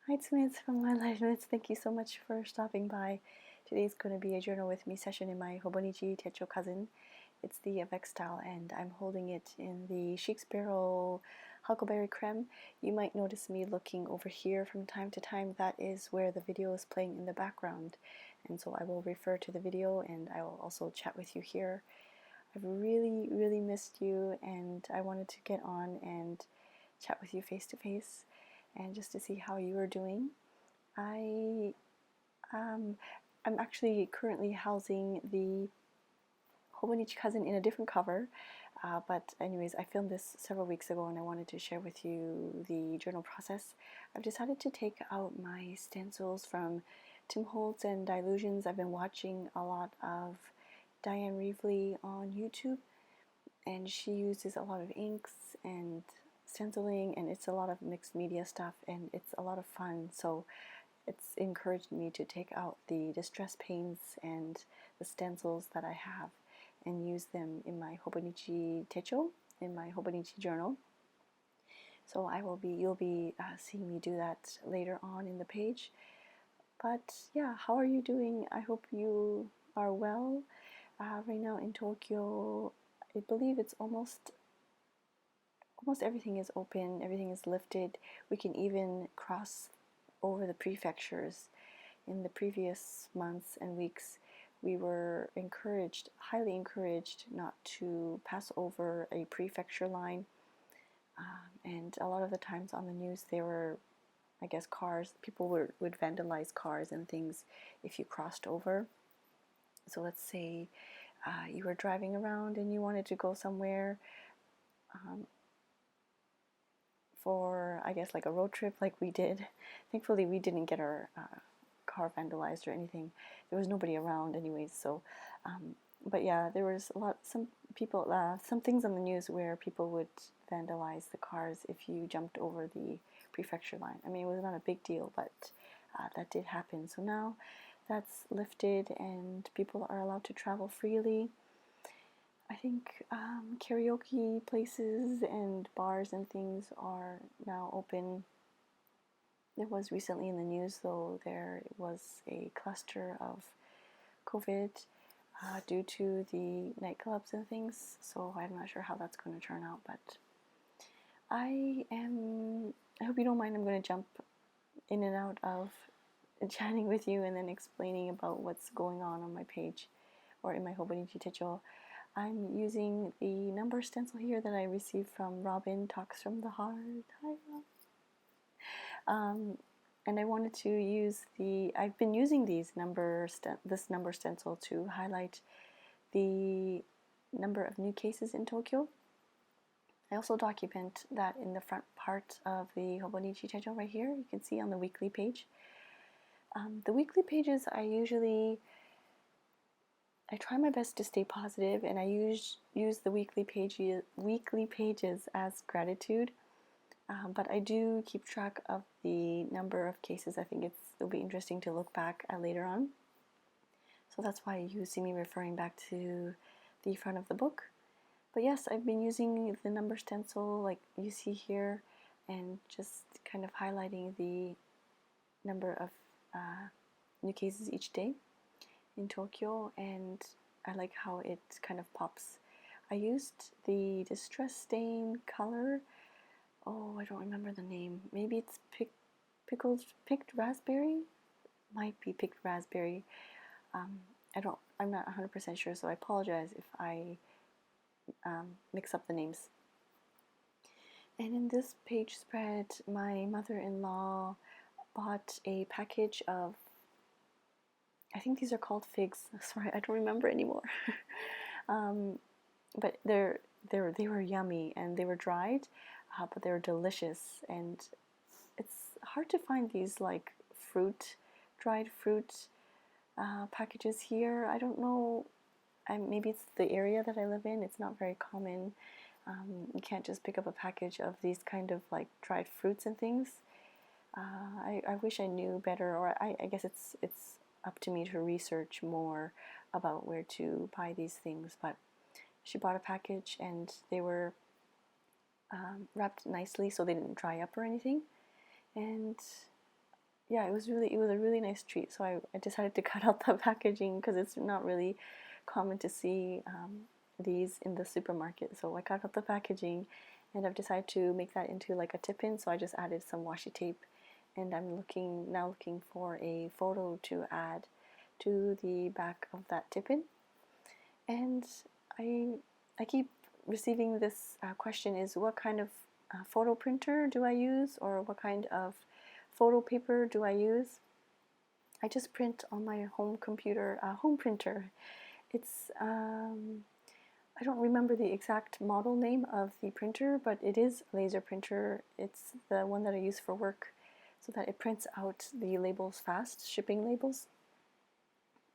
Hi Smith from My Life Notes. Thank you so much for stopping by. Today's going to be a journal with me session in my Hobonichi Techo cousin. It's the FX style and I'm holding it in the Chic Sparrow Huckleberry Creme. You might notice me looking over here from time to time. That is where the video is playing in the background. And so I will refer to the video and I will also chat with you here. I've really missed you and I wanted to get on and chat with you face to face and just to see how you are doing. I'm actually currently housing the Hobonichi cousin in a different cover, but anyways, I filmed this several weeks ago and I wanted to share with you the journal process. I've decided to take out my stencils from Tim Holtz and Dilutions. I've been watching a lot of Diane Reevely on YouTube, and she uses a lot of inks and stenciling, and it's a lot of mixed media stuff, and it's a lot of fun. So it's encouraged me to take out the distress paints and the stencils that I have and use them in my Hobonichi Techo, in my Hobonichi journal. So you'll be seeing me do that later on in the page. But yeah, how are you doing? I hope you are well. Right now in Tokyo, I believe it's almost everything is open, everything is lifted. We can even cross over the prefectures. In the previous months and weeks, we were highly encouraged, not to pass over a prefecture line. And a lot of the times on the news, there were, I guess, people would vandalize cars and things if you crossed over. So let's say you were driving around and you wanted to go somewhere for, I guess, like a road trip like we did. Thankfully, we didn't get our car vandalized or anything. There was nobody around anyways, so but yeah, there was some things on the news where people would vandalize the cars if you jumped over the prefecture line. I mean, it was not a big deal, but that did happen. So now that's lifted and people are allowed to travel freely. I think karaoke places and bars and things are now open. There was recently in the news, though, there was a cluster of COVID due to the nightclubs and things, so I'm not sure how that's going to turn out, but I hope you don't mind. I'm going to jump in and out of chatting with you and then explaining about what's going on my page or in my Hobonichi Techo. I'm using the number stencil here that I received from Robin Talks from the Heart. Hi, Rob. And I wanted to use I've been using this number stencil to highlight the number of new cases in Tokyo. I also document that in the front part of the Hobonichi Techo right here. You can see on the weekly page. The weekly pages I try my best to stay positive, and I use the weekly pages as gratitude. But I do keep track of the number of cases. I think it'll be interesting to look back at later on. So that's why you see me referring back to the front of the book. But yes, I've been using the number stencil like you see here and just kind of highlighting the number of new cases each day in Tokyo, and I like how it kind of pops. I used the Distress Stain color. Oh, I don't remember the name. Maybe it's picked raspberry? Might be picked raspberry. I'm not 100% sure, so I apologize if I mix up the names. And in this page spread, my mother-in-law bought a package of, I think these are called figs. Sorry, I don't remember anymore. But they were yummy and they were dried, but they were delicious. And it's hard to find these like dried fruit packages here. I don't know. Maybe it's the area that I live in. It's not very common. You can't just pick up a package of these kind of like dried fruits and things. I wish I knew better, or I guess it's up to me to research more about where to buy these things. But she bought a package and they were wrapped nicely so they didn't dry up or anything. And yeah, it was a really nice treat. So I decided to cut out the packaging because it's not really common to see these in the supermarket. So I cut out the packaging, and I've decided to make that into like a tip-in. So I just added some washi tape, and I'm looking for a photo to add to the back of that tip-in. And I keep receiving this question: is what kind of photo printer do I use, or what kind of photo paper do I use? I just print on my home computer, home printer. It's I don't remember the exact model name of the printer, but it is a laser printer. It's the one that I use for work, so that it prints out the labels fast, shipping labels.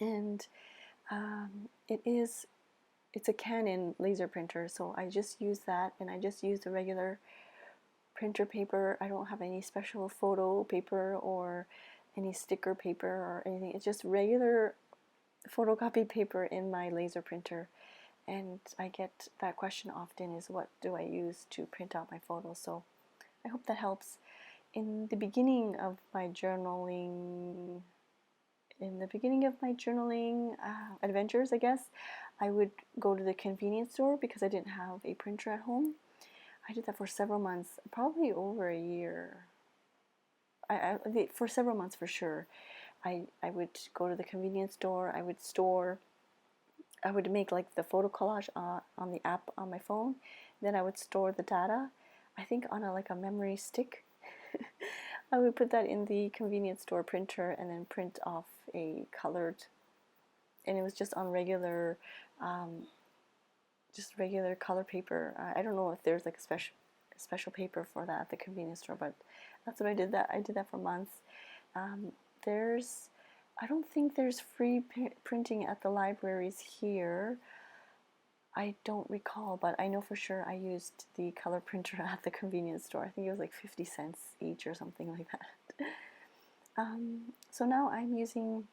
And it's a Canon laser printer, so I just use that, and I just use the regular printer paper. I don't have any special photo paper or any sticker paper or anything. It's just regular photocopy paper in my laser printer. And I get that question often, is what do I use to print out my photos? So I hope that helps. In the beginning of my journaling adventures, I guess, I would go to the convenience store because I didn't have a printer at home. I did that for several months, probably over a year. For several months for sure. I would go to the convenience store. I would make like the photo collage on the app on my phone. Then I would store the data, I think on like a memory stick. I would put that in the convenience store printer and then print off a colored, and it was just on regular color paper. I don't know if there's like a special paper for that at the convenience store, but that's what I did. I did that for months. I don't think there's free printing at the libraries here. I don't recall, but I know for sure I used the color printer at the convenience store. I think it was like 50 cents each or something like that. So now I'm using,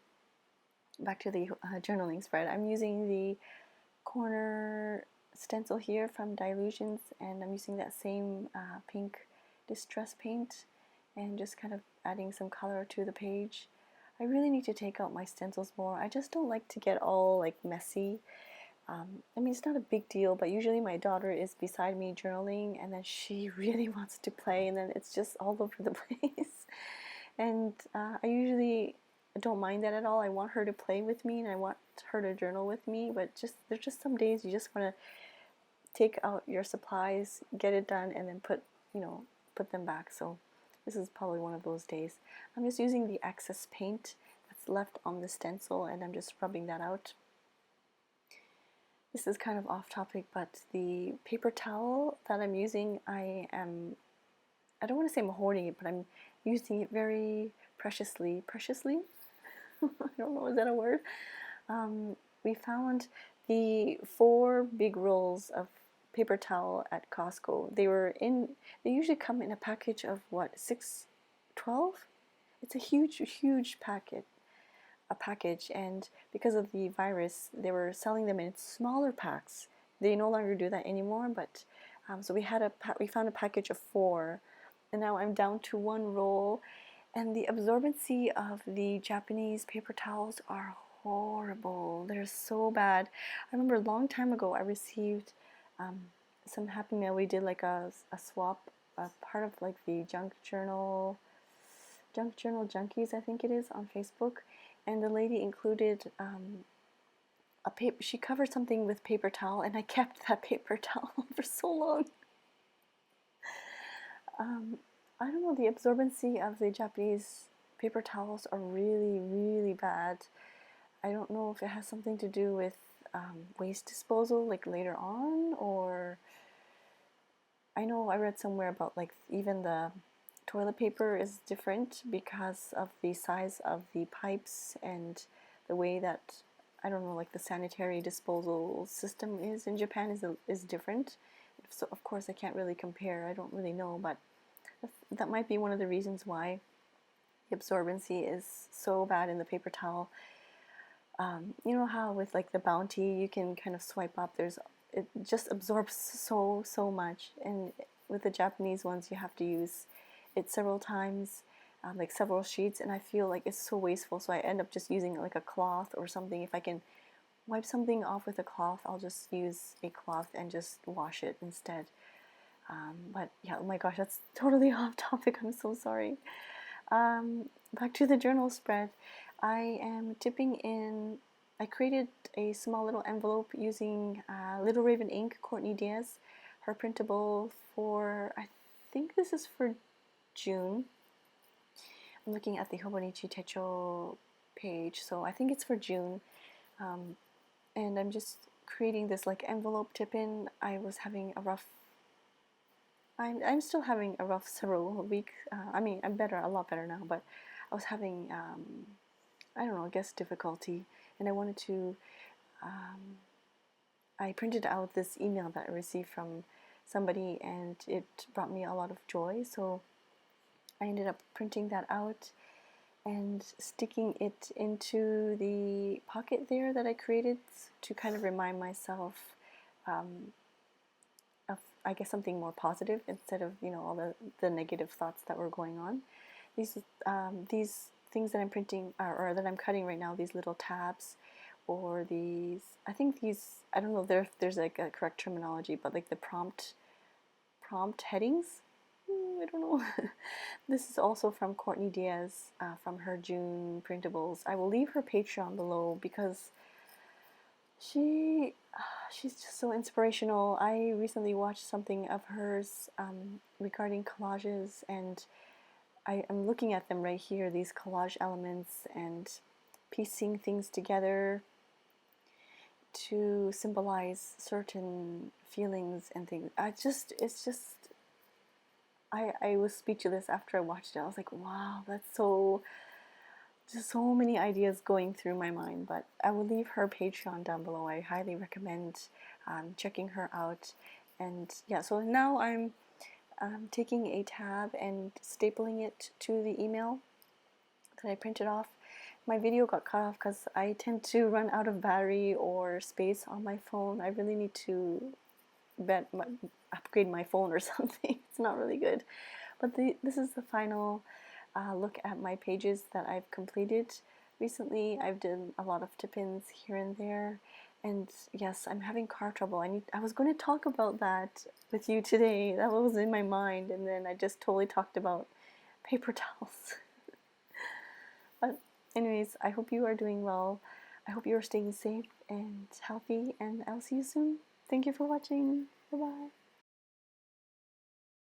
back to the journaling spread, I'm using the corner stencil here from Dilutions, and I'm using that same pink distress paint and just kind of adding some color to the page. I really need to take out my stencils more. I just don't like to get all like messy. I mean, it's not a big deal, but usually my daughter is beside me journaling, and then she really wants to play, and then it's just all over the place. And I usually don't mind that at all. I want her to play with me, and I want her to journal with me, but there's just some days you just want to take out your supplies, get it done, and then put them back. So this is probably one of those days. I'm just using the excess paint that's left on the stencil, and I'm just rubbing that out. This is kind of off topic, but the paper towel that I'm using, I don't want to say I'm hoarding it, but I'm using it very preciously. Preciously? I don't know, is that a word? We found the 4 big rolls of paper towel at Costco. They usually come in a package of what, 12? It's a huge package, and because of the virus, they were selling them in smaller packs. They no longer do that anymore, but so we found a package of 4, and now I'm down to 1 roll, and the absorbency of the Japanese paper towels are horrible. They're so bad. I remember a long time ago I received some Happy Mail. We did like a swap, part of like the Junk Journal Junkies, I think it is, on Facebook, and the lady included a paper. She covered something with paper towel, and I kept that paper towel for so long. I don't know, the absorbency of the Japanese paper towels are really bad. I don't know if it has something to do with waste disposal, like later on, or I know I read somewhere about like even the toilet paper is different because of the size of the pipes and the way that, I don't know, like the sanitary disposal system is in Japan is different. So of course I can't really compare. I don't really know, but that might be one of the reasons why the absorbency is so bad in the paper towel. You know how with like the Bounty you can kind of swipe up, it just absorbs so much, and with the Japanese ones you have to use it several times. like several sheets, and I feel like it's so wasteful, so I end up just using like a cloth or something. If I can wipe something off with a cloth, I'll just use a cloth and just wash it instead. But yeah, oh my gosh, that's totally off topic. I'm so sorry. Back to the journal spread. I am tipping in. I created a small little envelope using Little Raven ink, Courtney Diaz, her printable for, I think this is for June. I'm looking at the Hobonichi Techo page, so I think it's for June. And I'm just creating this like envelope tip-in. I was having a rough, I'm still having a rough several weeks. I mean, I'm better, a lot better now, but I was having, I don't know, I guess difficulty, and I wanted to, I printed out this email that I received from somebody, and it brought me a lot of joy, so I ended up printing that out and sticking it into the pocket there that I created to kind of remind myself of, I guess, something more positive instead of, you know, all the negative thoughts that were going on. These things that I'm printing, or that I'm cutting right now, these little tabs, or these, I think these, I don't know if there's like a correct terminology, but like the prompt headings, I don't know. This is also from Courtney Diaz, from her June printables. I will leave her Patreon below because she's just so inspirational. I recently watched something of hers regarding collages, and I am looking at them right here, these collage elements, and piecing things together to symbolize certain feelings and things. I was speechless after I watched it. I was like, wow, that's just so many ideas going through my mind. But I will leave her Patreon down below. I highly recommend checking her out. And yeah, so now I'm taking a tab and stapling it to the email that I printed off. My video got cut off because I tend to run out of battery or space on my phone. I really need to upgrade my phone or something. It's not really good. But this is the final look at my pages that I've completed recently. I've done a lot of tip-ins here and there. And yes, I'm having car trouble. I was going to talk about that with you today. That was in my mind, and then I just totally talked about paper towels. But anyways, I hope you are doing well. I hope you are staying safe and healthy, and I'll see you soon. Thank you for watching. Bye-bye.